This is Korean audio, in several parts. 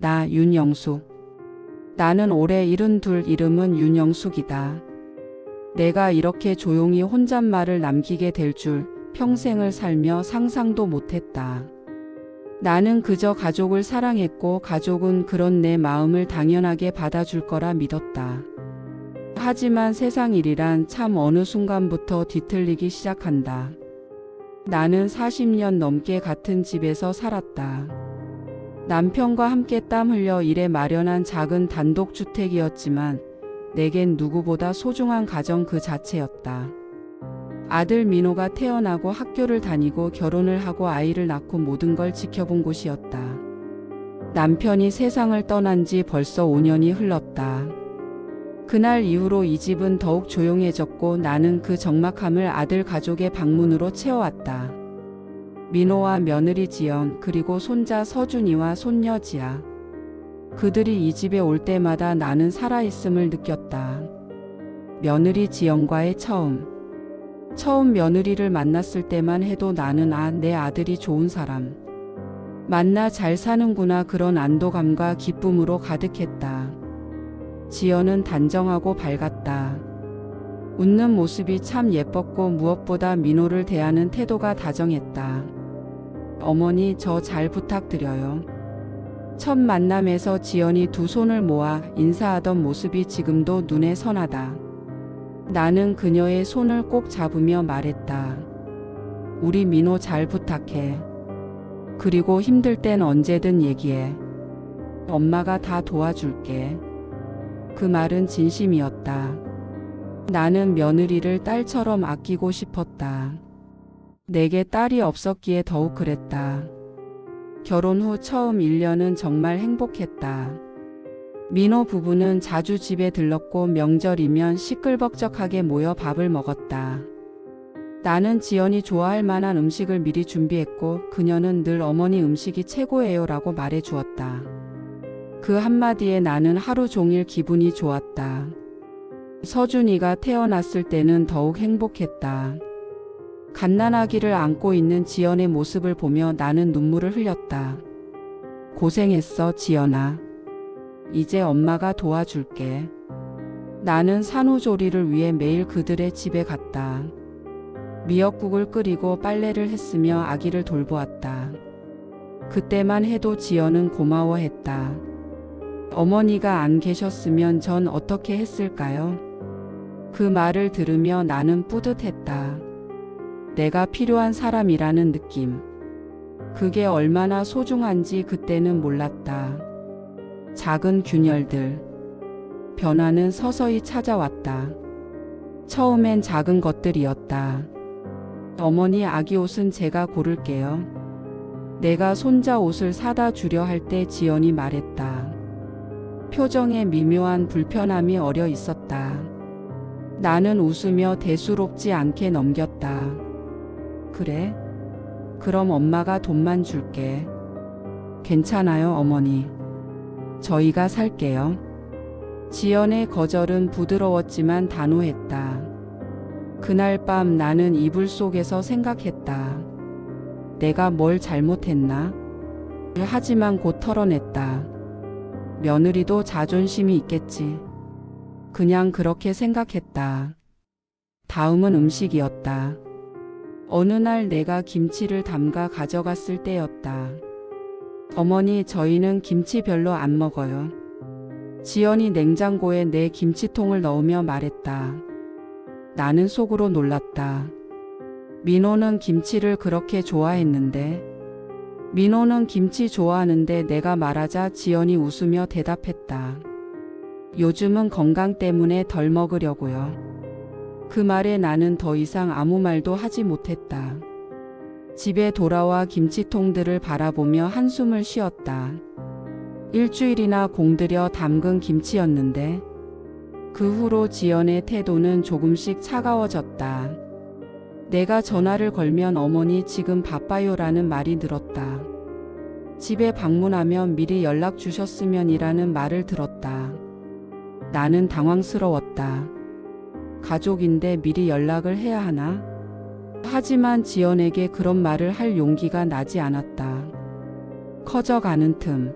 나 윤영숙. 나는 올해 72, 이름은 윤영숙이다. 내가 이렇게 조용히 혼잣말을 남기게 될 줄 평생을 살며 상상도 못했다. 나는 그저 가족을 사랑했고 가족은 그런 내 마음을 당연하게 받아줄 거라 믿었다. 하지만 세상 일이란 참 어느 순간부터 뒤틀리기 시작한다. 나는 40년 넘게 같은 집에서 살았다. 남편과 함께 땀 흘려 일해 마련한 작은 단독주택이었지만 내겐 누구보다 소중한 가정 그 자체였다. 아들 민호가 태어나고 학교를 다니고 결혼을 하고 아이를 낳고 모든 걸 지켜본 곳이었다. 남편이 세상을 떠난 지 벌써 5년이 흘렀다. 그날 이후로 이 집은 더욱 조용해졌고 나는 그 적막함을 아들 가족의 방문으로 채워왔다. 민호와 며느리 지연, 그리고 손자 서준이와 손녀 지아. 그들이 이 집에 올 때마다 나는 살아있음을 느꼈다. 며느리 지연과의 처음 며느리를 만났을 때만 해도 나는 내 아들이 좋은 사람. 만나 잘 사는구나, 그런 안도감과 기쁨으로 가득했다. 지연은 단정하고 밝았다. 웃는 모습이 참 예뻤고 무엇보다 민호를 대하는 태도가 다정했다. 어머니, 저 잘 부탁드려요. 첫 만남에서 지연이 두 손을 모아 인사하던 모습이 지금도 눈에 선하다. 나는 그녀의 손을 꼭 잡으며 말했다. 우리 민호 잘 부탁해. 그리고 힘들 땐 언제든 얘기해. 엄마가 다 도와줄게. 그 말은 진심이었다. 나는 며느리를 딸처럼 아끼고 싶었다. 내게 딸이 없었기에 더욱 그랬다. 결혼 후 처음 1년은 정말 행복했다. 민호 부부는 자주 집에 들렀고 명절이면 시끌벅적하게 모여 밥을 먹었다. 나는 지연이 좋아할 만한 음식을 미리 준비했고 그녀는 늘 어머니 음식이 최고예요 라고 말해 주었다. 그 한마디에 나는 하루 종일 기분이 좋았다. 서준이가 태어났을 때는 더욱 행복했다. 갓난아기를 안고 있는 지연의 모습을 보며 나는 눈물을 흘렸다. 고생했어, 지연아. 이제 엄마가 도와줄게. 나는 산후조리를 위해 매일 그들의 집에 갔다. 미역국을 끓이고 빨래를 했으며 아기를 돌보았다. 그때만 해도 지연은 고마워했다. 어머니가 안 계셨으면 전 어떻게 했을까요? 그 말을 들으며 나는 뿌듯했다. 내가 필요한 사람이라는 느낌. 그게 얼마나 소중한지 그때는 몰랐다. 작은 균열들. 변화는 서서히 찾아왔다. 처음엔 작은 것들이었다. 어머니, 아기 옷은 제가 고를게요. 내가 손자 옷을 사다 주려 할 때 지연이 말했다. 표정에 미묘한 불편함이 어려 있었다. 나는 웃으며 대수롭지 않게 넘겼다. 그래? 그럼 엄마가 돈만 줄게. 괜찮아요, 어머니. 저희가 살게요. 지연의 거절은 부드러웠지만 단호했다. 그날 밤 나는 이불 속에서 생각했다. 내가 뭘 잘못했나? 하지만 곧 털어냈다. 며느리도 자존심이 있겠지. 그냥 그렇게 생각했다. 다음은 음식이었다. 어느 날 내가 김치를 담가 가져갔을 때였다. 어머니, 저희는 김치 별로 안 먹어요. 지연이 냉장고에 내 김치통을 넣으며 말했다. 나는 속으로 놀랐다. 민호는 김치를 그렇게 좋아했는데. 민호는 김치 좋아하는데 내가 말하자 지연이 웃으며 대답했다. 요즘은 건강 때문에 덜 먹으려고요. 그 말에 나는 더 이상 아무 말도 하지 못했다. 집에 돌아와 김치통들을 바라보며 한숨을 쉬었다. 일주일이나 공들여 담근 김치였는데 그 후로 지연의 태도는 조금씩 차가워졌다. 내가 전화를 걸면 어머니 지금 바빠요라는 말이 늘었다. 집에 방문하면 미리 연락 주셨으면이라는 말을 들었다. 나는 당황스러웠다. 가족인데 미리 연락을 해야 하나? 하지만 지연에게 그런 말을 할 용기가 나지 않았다. 커져가는 틈.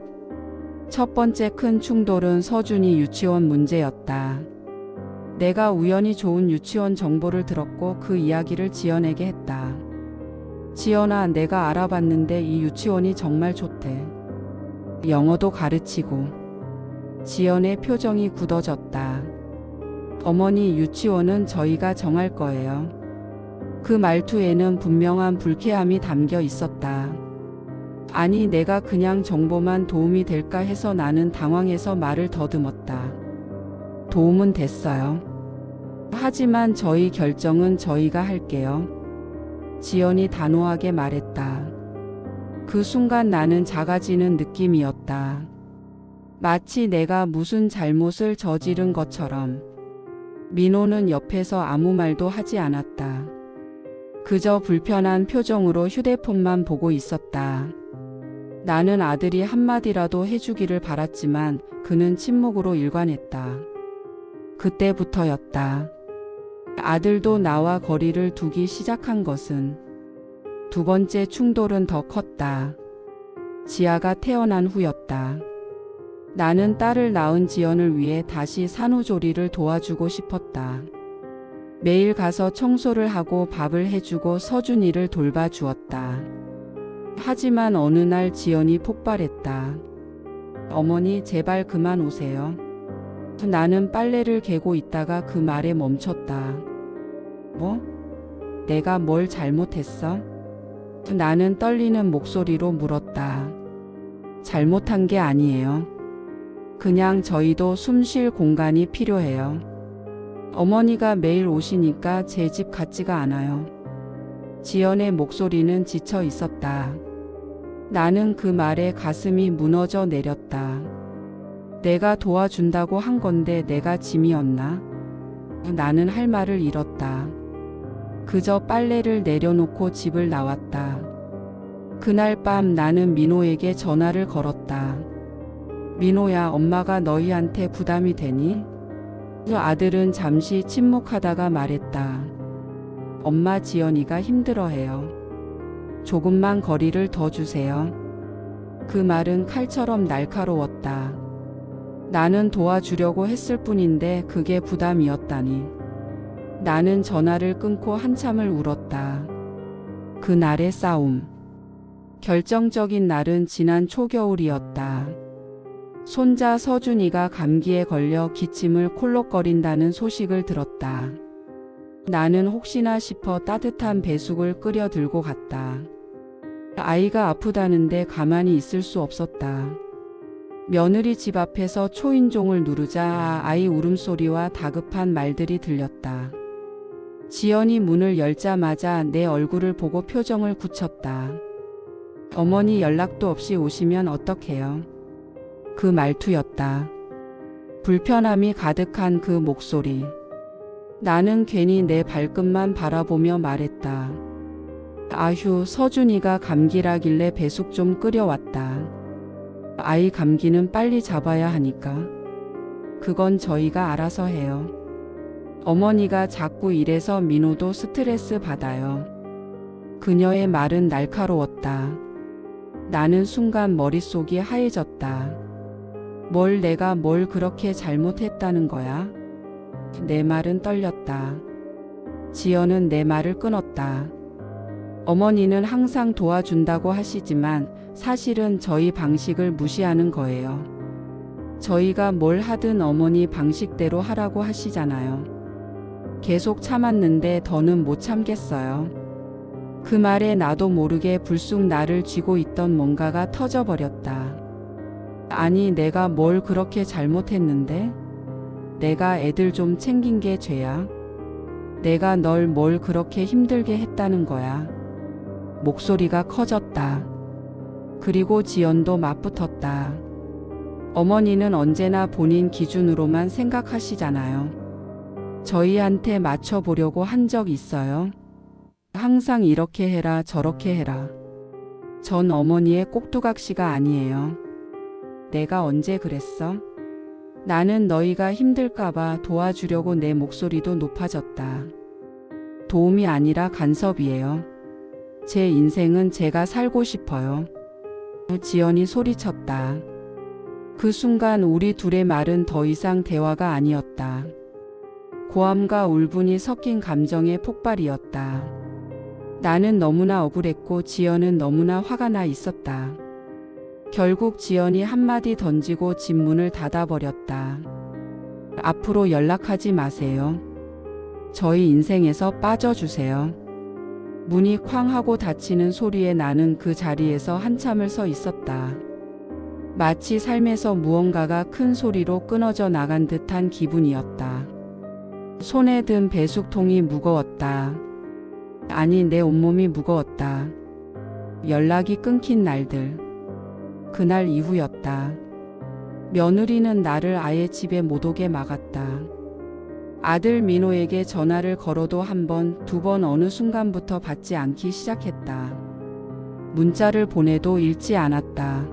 첫 번째 큰 충돌은 서준이 유치원 문제였다. 내가 우연히 좋은 유치원 정보를 들었고 그 이야기를 지연에게 했다. 지연아, 내가 알아봤는데 이 유치원이 정말 좋대. 영어도 가르치고. 지연의 표정이 굳어졌다. 어머니, 유치원은 저희가 정할 거예요. 그 말투에는 분명한 불쾌함이 담겨 있었다. 아니, 내가 그냥 정보만 도움이 될까 해서 나는 당황해서 말을 더듬었다. 도움은 됐어요. 하지만 저희 결정은 저희가 할게요. 지연이 단호하게 말했다. 그 순간 나는 작아지는 느낌이었다. 마치 내가 무슨 잘못을 저지른 것처럼. 민호는 옆에서 아무 말도 하지 않았다. 그저 불편한 표정으로 휴대폰만 보고 있었다. 나는 아들이 한마디라도 해주기를 바랐지만 그는 침묵으로 일관했다. 그때부터였다. 아들도 나와 거리를 두기 시작한 것은. 두 번째 충돌은 더 컸다. 지아가 태어난 후였다. 나는 딸을 낳은 지연을 위해 다시 산후조리를 도와주고 싶었다. 매일 가서 청소를 하고 밥을 해주고 서준이를 돌봐주었다. 하지만 어느 날 지연이 폭발했다. 어머니, 제발 그만 오세요. 나는 빨래를 개고 있다가 그 말에 멈췄다. 뭐? 내가 뭘 잘못했어? 나는 떨리는 목소리로 물었다. 잘못한 게 아니에요. 그냥 저희도 숨 쉴 공간이 필요해요. 어머니가 매일 오시니까 제 집 같지가 않아요. 지연의 목소리는 지쳐 있었다. 나는 그 말에 가슴이 무너져 내렸다. 내가 도와준다고 한 건데 내가 짐이었나? 나는 할 말을 잃었다. 그저 빨래를 내려놓고 집을 나왔다. 그날 밤 나는 민호에게 전화를 걸었다. 민호야, 엄마가 너희한테 부담이 되니? 아들은 잠시 침묵하다가 말했다. 엄마, 지연이가 힘들어해요. 조금만 거리를 더 주세요. 그 말은 칼처럼 날카로웠다. 나는 도와주려고 했을 뿐인데 그게 부담이었다니. 나는 전화를 끊고 한참을 울었다. 그날의 싸움. 결정적인 날은 지난 초겨울이었다. 손자 서준이가 감기에 걸려 기침을 콜록거린다는 소식을 들었다. 나는 혹시나 싶어 따뜻한 배숙을 끓여 들고 갔다. 아이가 아프다는데 가만히 있을 수 없었다. 며느리 집 앞에서 초인종을 누르자 아이 울음소리와 다급한 말들이 들렸다. 지연이 문을 열자마자 내 얼굴을 보고 표정을 굳혔다. 어머니, 연락도 없이 오시면 어떡해요? 그 말투였다. 불편함이 가득한 그 목소리. 나는 괜히 내 발끝만 바라보며 말했다. 아휴, 서준이가 감기라길래 배숙 좀 끓여왔다. 아이 감기는 빨리 잡아야 하니까. 그건 저희가 알아서 해요. 어머니가 자꾸 이래서 민호도 스트레스 받아요. 그녀의 말은 날카로웠다. 나는 순간 머릿속이 하얘졌다. 내가 뭘 그렇게 잘못했다는 거야? 내 말은 떨렸다. 지연은 내 말을 끊었다. 어머니는 항상 도와준다고 하시지만 사실은 저희 방식을 무시하는 거예요. 저희가 뭘 하든 어머니 방식대로 하라고 하시잖아요. 계속 참았는데 더는 못 참겠어요. 그 말에 나도 모르게 불쑥 나를 쥐고 있던 뭔가가 터져버렸다. 아니, 내가 뭘 그렇게 잘못했는데? 내가 애들 좀 챙긴 게 죄야? 내가 널 뭘 그렇게 힘들게 했다는 거야? 목소리가 커졌다. 그리고 지연도 맞붙었다. 어머니는 언제나 본인 기준으로만 생각하시잖아요. 저희한테 맞춰보려고 한 적 있어요? 항상 이렇게 해라 저렇게 해라. 전 어머니의 꼭두각시가 아니에요. 내가 언제 그랬어? 나는 너희가 힘들까봐 도와주려고 내 목소리도 높아졌다. 도움이 아니라 간섭이에요. 제 인생은 제가 살고 싶어요. 지연이 소리쳤다. 그 순간 우리 둘의 말은 더 이상 대화가 아니었다. 고함과 울분이 섞인 감정의 폭발이었다. 나는 너무나 억울했고 지연은 너무나 화가 나 있었다. 결국 지연이 한마디 던지고 집 문을 닫아버렸다. 앞으로 연락하지 마세요. 저희 인생에서 빠져주세요. 문이 쾅 하고 닫히는 소리에 나는 그 자리에서 한참을 서 있었다. 마치 삶에서 무언가가 큰 소리로 끊어져 나간 듯한 기분이었다. 손에 든 배수통이 무거웠다. 아니, 내 온몸이 무거웠다. 연락이 끊긴 날들. 그날 이후였다. 며느리는 나를 아예 집에 못 오게 막았다. 아들 민호에게 전화를 걸어도 한 번, 두 번 어느 순간부터 받지 않기 시작했다. 문자를 보내도 읽지 않았다.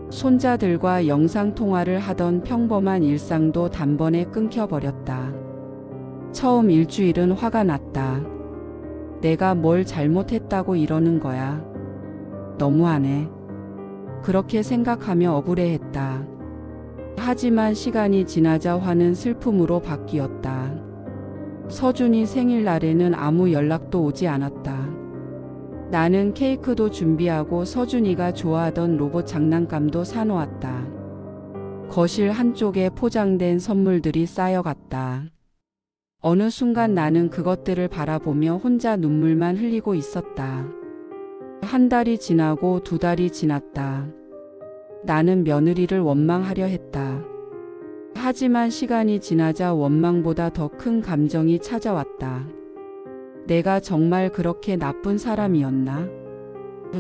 손자들과 영상통화를 하던 평범한 일상도 단번에 끊겨버렸다. 처음 일주일은 화가 났다. 내가 뭘 잘못했다고 이러는 거야. 너무하네. 그렇게 생각하며 억울해했다. 하지만 시간이 지나자 화는 슬픔으로 바뀌었다. 서준이 생일날에는 아무 연락도 오지 않았다. 나는 케이크도 준비하고 서준이가 좋아하던 로봇 장난감도 사놓았다. 거실 한쪽에 포장된 선물들이 쌓여갔다. 어느 순간 나는 그것들을 바라보며 혼자 눈물만 흘리고 있었다. 한 달이 지나고 두 달이 지났다. 나는 며느리를 원망하려 했다. 하지만 시간이 지나자 원망보다 더 큰 감정이 찾아왔다. 내가 정말 그렇게 나쁜 사람이었나?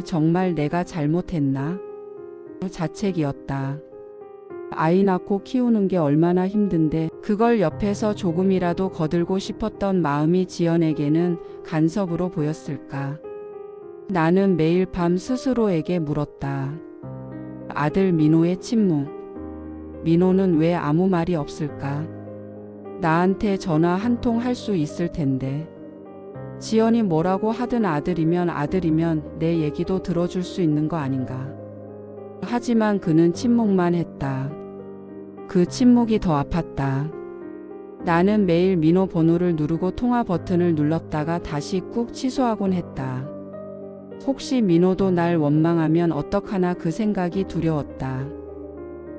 정말 내가 잘못했나? 자책이었다. 아이 낳고 키우는 게 얼마나 힘든데 그걸 옆에서 조금이라도 거들고 싶었던 마음이 지연에게는 간섭으로 보였을까? 나는 매일 밤 스스로에게 물었다. 아들 민호의 침묵. 민호는 왜 아무 말이 없을까? 나한테 전화 한 통 할 수 있을 텐데. 지연이 뭐라고 하든 아들이면 내 얘기도 들어줄 수 있는 거 아닌가. 하지만 그는 침묵만 했다. 그 침묵이 더 아팠다. 나는 매일 민호 번호를 누르고 통화 버튼을 눌렀다가 다시 꾹 취소하곤 했다. 혹시 민호도 날 원망하면 어떡하나 그 생각이 두려웠다.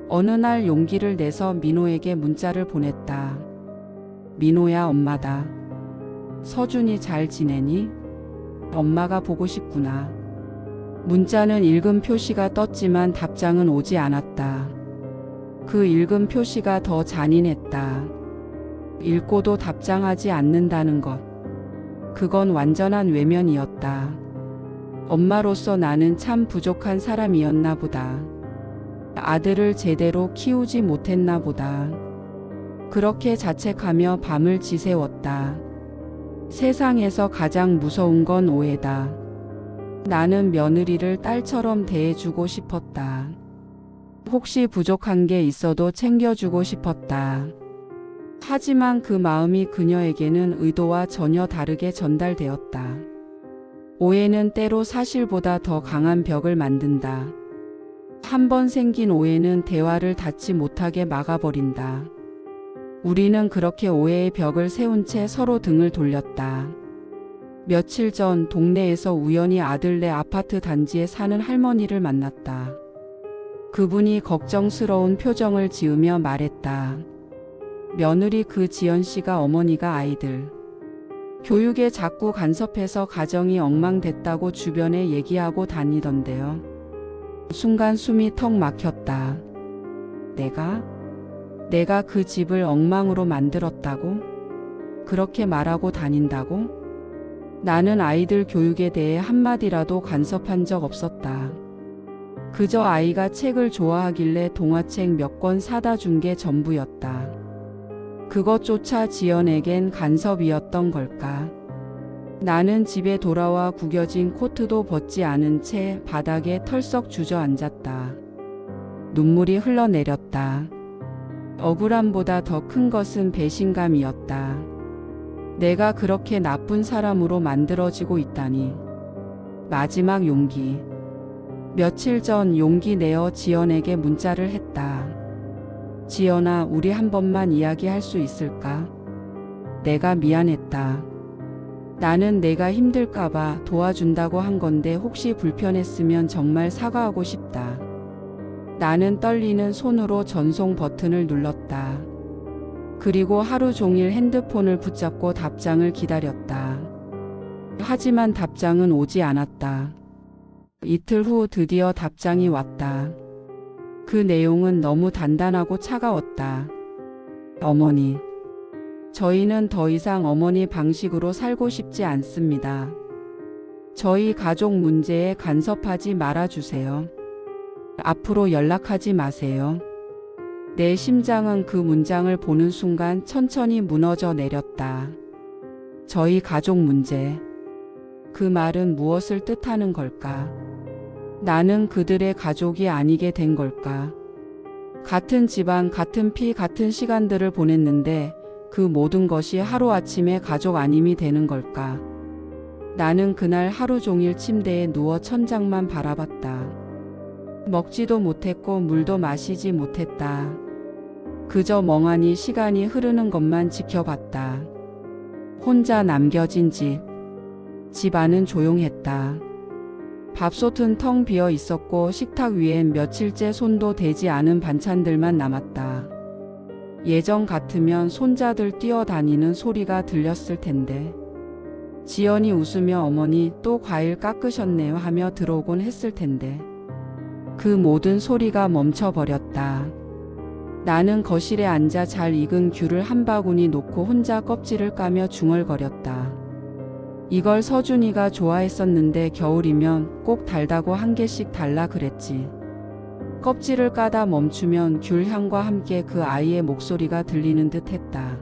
어느 날 용기를 내서 민호에게 문자를 보냈다. 민호야, 엄마다. 서준이 잘 지내니? 엄마가 보고 싶구나. 문자는 읽음 표시가 떴지만 답장은 오지 않았다. 그 읽음 표시가 더 잔인했다. 읽고도 답장하지 않는다는 것. 그건 완전한 외면이었다. 엄마로서 나는 참 부족한 사람이었나 보다. 아들을 제대로 키우지 못했나 보다. 그렇게 자책하며 밤을 지새웠다. 세상에서 가장 무서운 건 오해다. 나는 며느리를 딸처럼 대해주고 싶었다. 혹시 부족한 게 있어도 챙겨주고 싶었다. 하지만 그 마음이 그녀에게는 의도와 전혀 다르게 전달되었다. 오해는 때로 사실보다 더 강한 벽을 만든다. 한 번 생긴 오해는 대화를 닿지 못하게 막아버린다. 우리는 그렇게 오해의 벽을 세운 채 서로 등을 돌렸다. 며칠 전 동네에서 우연히 아들네 아파트 단지에 사는 할머니를 만났다. 그분이 걱정스러운 표정을 지으며 말했다. 며느리 그 지연 씨가 어머니가 아이들 교육에 자꾸 간섭해서 가정이 엉망됐다고 주변에 얘기하고 다니던데요. 순간 숨이 턱 막혔다. 내가 그 집을 엉망으로 만들었다고? 그렇게 말하고 다닌다고? 나는 아이들 교육에 대해 한마디라도 간섭한 적 없었다. 그저 아이가 책을 좋아하길래 동화책 몇 권 사다 준 게 전부였다. 그것조차 지연에겐 간섭이었던 걸까? 나는 집에 돌아와 구겨진 코트도 벗지 않은 채 바닥에 털썩 주저앉았다. 눈물이 흘러내렸다. 억울함보다 더 큰 것은 배신감이었다. 내가 그렇게 나쁜 사람으로 만들어지고 있다니. 마지막 용기. 며칠 전 용기 내어 지연에게 문자를 했다. 지연아, 우리 한 번만 이야기할 수 있을까? 내가 미안했다. 나는 내가 힘들까봐 도와준다고 한 건데 혹시 불편했으면 정말 사과하고 싶다. 나는 떨리는 손으로 전송 버튼을 눌렀다. 그리고 하루 종일 핸드폰을 붙잡고 답장을 기다렸다. 하지만 답장은 오지 않았다. 이틀 후 드디어 답장이 왔다. 그 내용은 너무 단단하고 차가웠다. 어머니, 저희는 더 이상 어머니 방식으로 살고 싶지 않습니다. 저희 가족 문제에 간섭하지 말아주세요. 앞으로 연락하지 마세요. 내 심장은 그 문장을 보는 순간 천천히 무너져 내렸다. 저희 가족 문제. 그 말은 무엇을 뜻하는 걸까? 나는 그들의 가족이 아니게 된 걸까? 같은 집안, 같은 피, 같은 시간들을 보냈는데 그 모든 것이 하루아침에 가족 아님이 되는 걸까? 나는 그날 하루 종일 침대에 누워 천장만 바라봤다. 먹지도 못했고 물도 마시지 못했다. 그저 멍하니 시간이 흐르는 것만 지켜봤다. 혼자 남겨진 집. 집 안은 조용했다. 밥솥은 텅 비어 있었고 식탁 위엔 며칠째 손도 대지 않은 반찬들만 남았다. 예전 같으면 손자들 뛰어다니는 소리가 들렸을 텐데. 지연이 웃으며 어머니 또 과일 깎으셨네요 하며 들어오곤 했을 텐데. 그 모든 소리가 멈춰버렸다. 나는 거실에 앉아 잘 익은 귤을 한 바구니 놓고 혼자 껍질을 까며 중얼거렸다. 이걸 서준이가 좋아했었는데 겨울이면 꼭 달다고 한 개씩 달라 그랬지. 껍질을 까다 멈추면 귤 향과 함께 그 아이의 목소리가 들리는 듯 했다.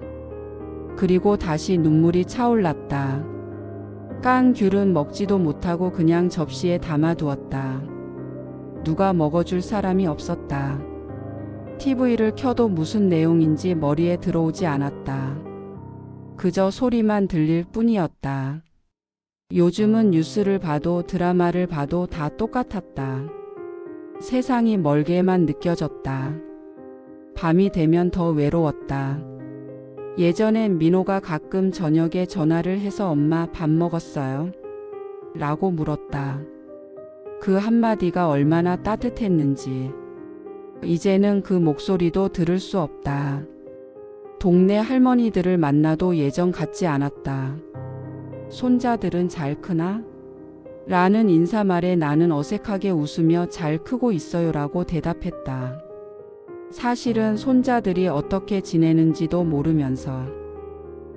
그리고 다시 눈물이 차올랐다. 깐 귤은 먹지도 못하고 그냥 접시에 담아두었다. 누가 먹어줄 사람이 없었다. TV를 켜도 무슨 내용인지 머리에 들어오지 않았다. 그저 소리만 들릴 뿐이었다. 요즘은 뉴스를 봐도 드라마를 봐도 다 똑같았다. 세상이 멀게만 느껴졌다. 밤이 되면 더 외로웠다. 예전엔 민호가 가끔 저녁에 전화를 해서 엄마 밥 먹었어요? 라고 물었다. 그 한마디가 얼마나 따뜻했는지. 이제는 그 목소리도 들을 수 없다. 동네 할머니들을 만나도 예전 같지 않았다. 손자들은 잘 크나? 라는 인사말에 나는 어색하게 웃으며 잘 크고 있어요 라고 대답했다. 사실은 손자들이 어떻게 지내는지도 모르면서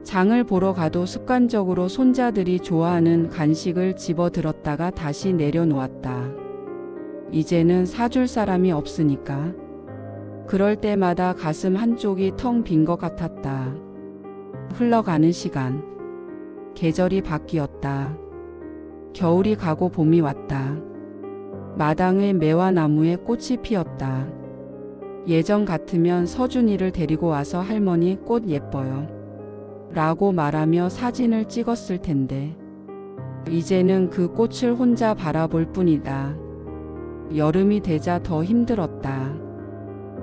장을 보러 가도 습관적으로 손자들이 좋아하는 간식을 집어들었다가 다시 내려놓았다. 이제는 사줄 사람이 없으니까. 그럴 때마다 가슴 한쪽이 텅 빈 것 같았다. 흘러가는 시간. 계절이 바뀌었다. 겨울이 가고 봄이 왔다. 마당의 매화 나무에 꽃이 피었다. 예전 같으면 서준이를 데리고 와서 할머니 꽃 예뻐요. 라고 말하며 사진을 찍었을 텐데. 이제는 그 꽃을 혼자 바라볼 뿐이다. 여름이 되자 더 힘들었다.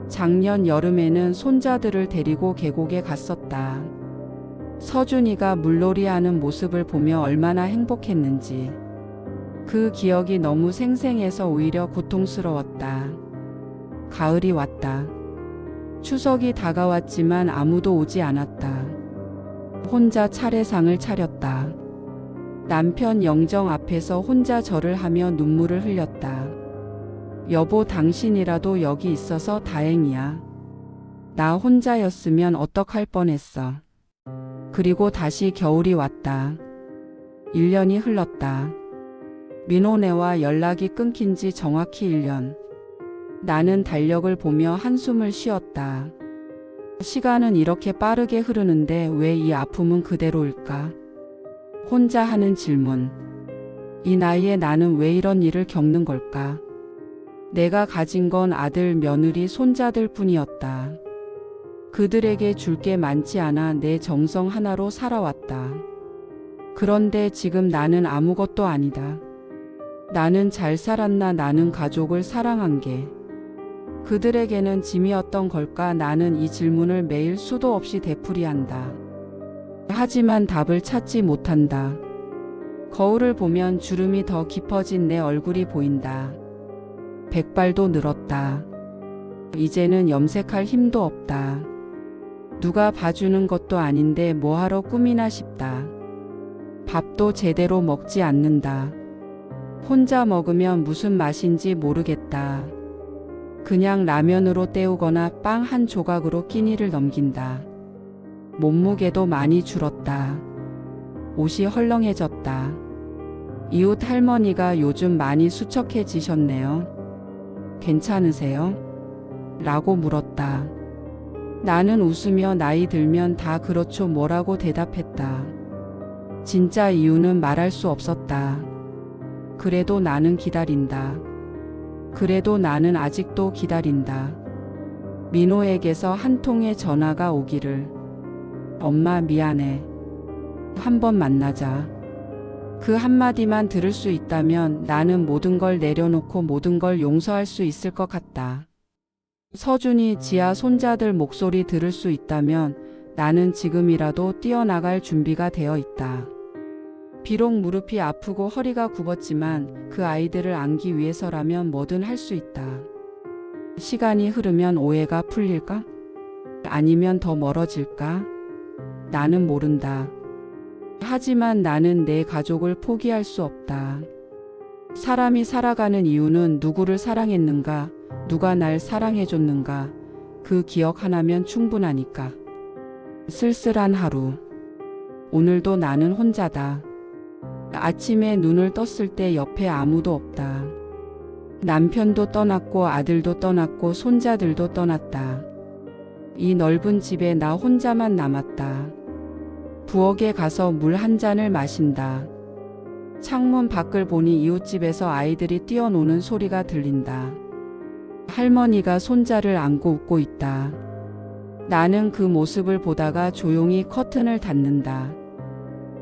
작년 여름에는 손자들을 데리고 계곡에 갔었다. 서준이가 물놀이하는 모습을 보며 얼마나 행복했는지. 그 기억이 너무 생생해서 오히려 고통스러웠다. 가을이 왔다. 추석이 다가왔지만 아무도 오지 않았다. 혼자 차례상을 차렸다. 남편 영정 앞에서 혼자 절을 하며 눈물을 흘렸다. 여보, 당신이라도 여기 있어서 다행이야. 나 혼자였으면 어떡할 뻔했어. 그리고 다시 겨울이 왔다. 1년이 흘렀다. 민호네와 연락이 끊긴 지 정확히 1년. 나는 달력을 보며 한숨을 쉬었다. 시간은 이렇게 빠르게 흐르는데 왜 이 아픔은 그대로일까? 혼자 하는 질문. 이 나이에 나는 왜 이런 일을 겪는 걸까? 내가 가진 건 아들, 며느리, 손자들 뿐이었다. 그들에게 줄 게 많지 않아 내 정성 하나로 살아왔다. 그런데 지금 나는 아무것도 아니다. 나는 잘 살았나? 나는 가족을 사랑한 게 그들에게는 짐이었던 걸까? 나는 이 질문을 매일 수도 없이 되풀이한다. 하지만 답을 찾지 못한다. 거울을 보면 주름이 더 깊어진 내 얼굴이 보인다. 백발도 늘었다. 이제는 염색할 힘도 없다. 누가 봐주는 것도 아닌데 뭐하러 꿈이나 싶다. 밥도 제대로 먹지 않는다. 혼자 먹으면 무슨 맛인지 모르겠다. 그냥 라면으로 때우거나 빵 한 조각으로 끼니를 넘긴다. 몸무게도 많이 줄었다. 옷이 헐렁해졌다. 이웃 할머니가 요즘 많이 수척해지셨네요. 괜찮으세요? 라고 물었다. 나는 웃으며 나이 들면 다 그렇죠 뭐라고 대답했다. 진짜 이유는 말할 수 없었다. 그래도 나는 기다린다. 그래도 나는 아직도 기다린다. 민호에게서 한 통의 전화가 오기를. 엄마 미안해. 한번 만나자. 그 한마디만 들을 수 있다면 나는 모든 걸 내려놓고 모든 걸 용서할 수 있을 것 같다. 서준이 지아 손자들 목소리 들을 수 있다면 나는 지금이라도 뛰어나갈 준비가 되어 있다. 비록 무릎이 아프고 허리가 굽었지만 그 아이들을 안기 위해서라면 뭐든 할 수 있다. 시간이 흐르면 오해가 풀릴까? 아니면 더 멀어질까? 나는 모른다. 하지만 나는 내 가족을 포기할 수 없다. 사람이 살아가는 이유는 누구를 사랑했는가, 누가 날 사랑해줬는가, 그 기억 하나면 충분하니까. 쓸쓸한 하루. 오늘도 나는 혼자다. 아침에 눈을 떴을 때 옆에 아무도 없다. 남편도 떠났고 아들도 떠났고 손자들도 떠났다. 이 넓은 집에 나 혼자만 남았다. 부엌에 가서 물 한 잔을 마신다. 창문 밖을 보니 이웃집에서 아이들이 뛰어노는 소리가 들린다. 할머니가 손자를 안고 웃고 있다. 나는 그 모습을 보다가 조용히 커튼을 닫는다.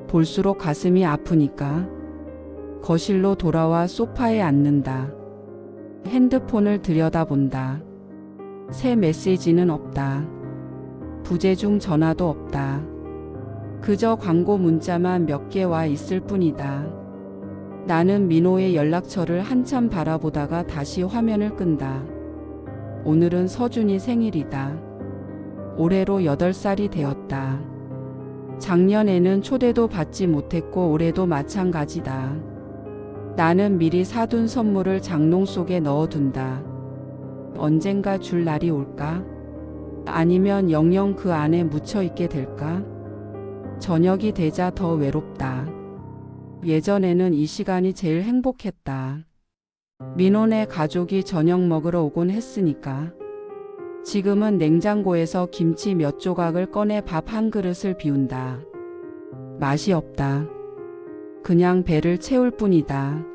볼수록 가슴이 아프니까. 거실로 돌아와 소파에 앉는다. 핸드폰을 들여다본다. 새 메시지는 없다. 부재중 전화도 없다. 그저 광고 문자만 몇 개 와 있을 뿐이다. 나는 민호의 연락처를 한참 바라보다가 다시 화면을 끈다. 오늘은 서준이 생일이다. 올해로 8살이 되었다. 작년에는 초대도 받지 못했고 올해도 마찬가지다. 나는 미리 사둔 선물을 장롱 속에 넣어둔다. 언젠가 줄 날이 올까? 아니면 영영 그 안에 묻혀있게 될까? 저녁이 되자 더 외롭다. 예전에는 이 시간이 제일 행복했다. 민호네 가족이 저녁 먹으러 오곤 했으니까. 지금은 냉장고에서 김치 몇 조각을 꺼내 밥 한 그릇을 비운다. 맛이 없다. 그냥 배를 채울 뿐이다.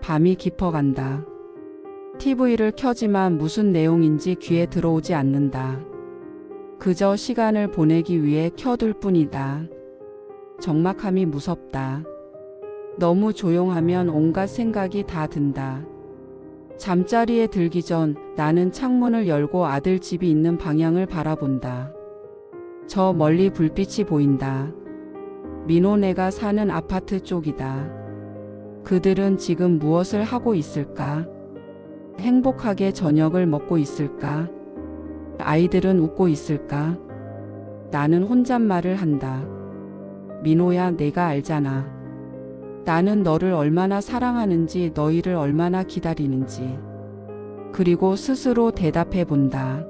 밤이 깊어간다. TV를 켜지만 무슨 내용인지 귀에 들어오지 않는다. 그저 시간을 보내기 위해 켜둘 뿐이다. 적막함이 무섭다. 너무 조용하면 온갖 생각이 다 든다. 잠자리에 들기 전 나는 창문을 열고 아들 집이 있는 방향을 바라본다. 저 멀리 불빛이 보인다. 민호네가 사는 아파트 쪽이다. 그들은 지금 무엇을 하고 있을까? 행복하게 저녁을 먹고 있을까? 아이들은 웃고 있을까? 나는 혼잣말을 한다. 민호야, 내가 알잖아. 나는 너를 얼마나 사랑하는지, 너희를 얼마나 기다리는지. 그리고 스스로 대답해 본다.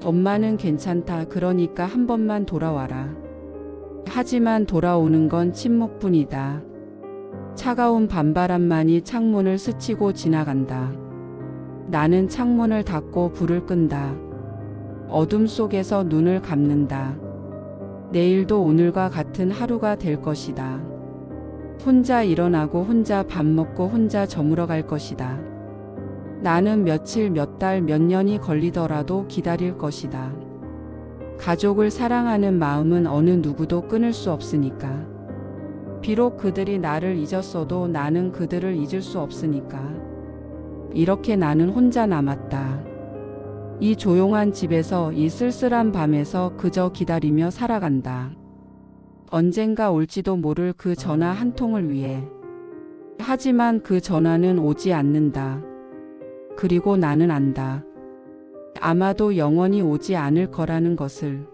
엄마는 괜찮다. 그러니까 한 번만 돌아와라. 하지만 돌아오는 건 침묵뿐이다. 차가운 밤바람만이 창문을 스치고 지나간다. 나는 창문을 닫고 불을 끈다. 어둠 속에서 눈을 감는다. 내일도 오늘과 같은 하루가 될 것이다. 혼자 일어나고 혼자 밥 먹고 혼자 저물어 갈 것이다. 나는 며칠, 몇 달, 몇 년이 걸리더라도 기다릴 것이다. 가족을 사랑하는 마음은 어느 누구도 끊을 수 없으니까. 비록 그들이 나를 잊었어도 나는 그들을 잊을 수 없으니까. 이렇게 나는 혼자 남았다. 이 조용한 집에서, 이 쓸쓸한 밤에서 그저 기다리며 살아간다. 언젠가 올지도 모를 그 전화 한 통을 위해. 하지만 그 전화는 오지 않는다. 그리고 나는 안다. 아마도 영원히 오지 않을 거라는 것을.